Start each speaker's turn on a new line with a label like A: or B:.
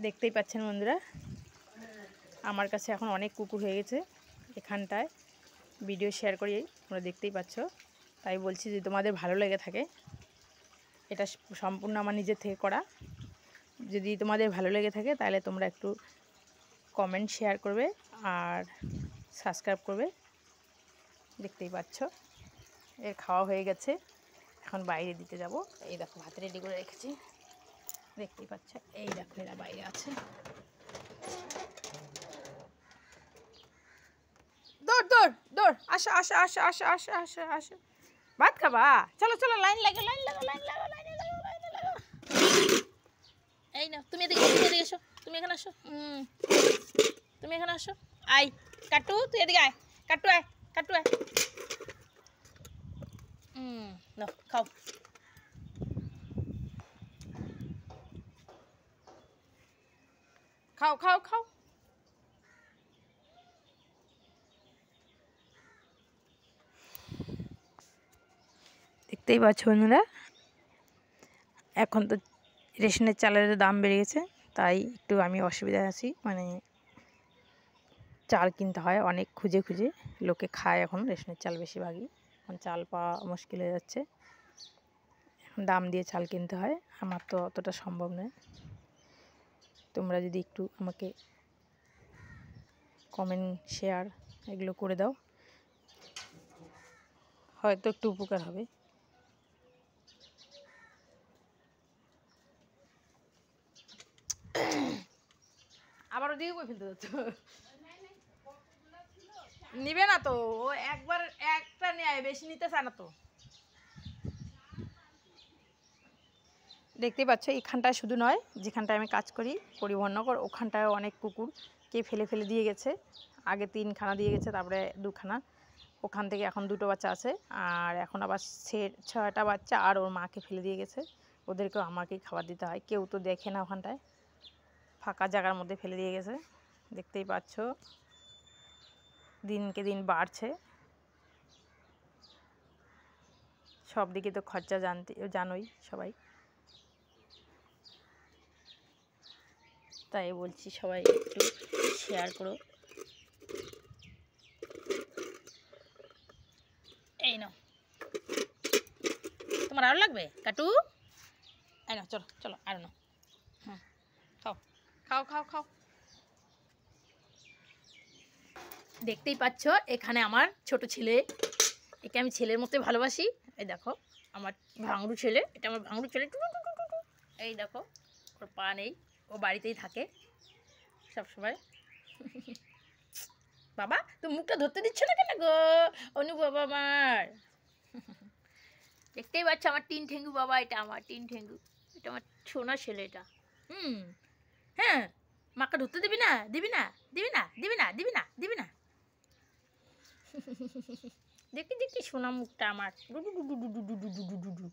A: দেখতেই পাচ্ছেন বন্ধুরা, আমার কাছে এখন অনেক কুকুর হয়ে গেছে। এখানটায় ভিডিও শেয়ার করি, তোমরা দেখতেই পাচ্ছ। তাই বলছি যদি তোমাদের ভালো লেগে থাকে, এটা সম্পূর্ণ আমার নিজের থেকে করা। যদি তোমাদের ভালো লেগে থাকে তাহলে তোমরা একটু কমেন্ট শেয়ার করবে আর সাবস্ক্রাইব করবে। দেখতেই পাচ্ছ এর খাওয়া হয়ে গেছে, এখন বাইরে দিতে যাব। এই দেখো ভাত রেডি করে রেখেছি, দেখতেই পাচ্ছ। এই দেখো এরা বাইরে আছে। দৌড় দৌড় দৌড়, আসো আসো আসো আসো আসো আসো আসো, ভাত খাবা? চলো চলো, লাইন লাগো লাইন লাগো লাইন লাগো লাইনে লাগো লাইনে লাগো। এই না, তুমি এদিকে এদিকে এসো, তুমি এখানে আসো। তুমি এখানে আসো। আয় কাটু, তুই এদিকে আয়। কাটু আয়, কাটু আয়। নাও খাও। খাও খাও খাও। দেখতেই পাচ্ছ বন্ধুরা, এখন তো রেশনের চালের দাম বেড়ে গেছে, তাই একটু আমি অসুবিধায় আছি। মানে চাল কিনতে হয় অনেক খুঁজে খুঁজে, লোকে খায় এখন রেশনের চাল বেশিরভাগই। এখন চাল পাওয়া মুশকিল হয়ে যাচ্ছে, এখন দাম দিয়ে চাল কিনতে হয়। আমার তো অতটা সম্ভব নয়। তোমরা যদি একটু আমাকে কমেন্ট শেয়ার এগুলো করে দাও, হয়তো একটু উপকার হবে। আবার ওদিকে কই ফেলতে যাচ্ছ? নিবে না তো, ও একবার একটা নেয়, বেশি নিতে চায় না তো। দেখতেই পাচ্ছ এইখানটায় শুধু নয়, যেখানটায় আমি কাজ করি পরিবহননগর, ওখানটায় অনেক কুকুর কে ফেলে ফেলে দিয়ে গেছে। আগে 3খানা দিয়ে গেছে, তারপরে 2খানা, ওখান থেকে এখন 2টো বাচ্চা আছে। আর এখন আবার 6টা বাচ্চা আর ওর মাকে ফেলে দিয়ে গেছে। ওদেরকেও আমাকেই খাবার দিতে হয়, কেউ তো দেখে না। ওখানটায় ফাঁকা জায়গার মধ্যে ফেলে দিয়ে গেছে। দেখতেই পাচ্ছ দিনকে দিন বাড়ছে। সব দিকে তো খরচা জানোই সবাই, তাই বলছি সবাই একটু শেয়ার করো। এই নাও, তোমার আরও লাগবে কাটু? এই নাও, চলো চলো আরও নাও। খাও খাও খাও খাও। দেখতেই পাচ্ছ এখানে আমার ছোট ছেলে, একে আমি ছেলের মতোই ভালোবাসি। এই দেখো আমার ভাঙড়ু ছেলে, এটা আমার ভাঙড়ু ছেলে। এই দেখো ওর পা নেই, ও বাড়িতেই থাকে সবসময়। বাবা তুমি মুখটা ধরতে দিচ্ছ না কেন গো অনু বাবা আমার? দেখতেই পাচ্ছ আমার 3 ঠেঙ্গু বাবা, এটা আমার 3 ঠেঙ্গু, এটা আমার সোনা ছেলে এটা। হ্যাঁ, মাকে ধরতে দিবি না? দিবি না দিবি না দিবি না দিবি না দিবি না? দেখি দেখি সোনা মুখটা আমার, do do do do do do do do do do.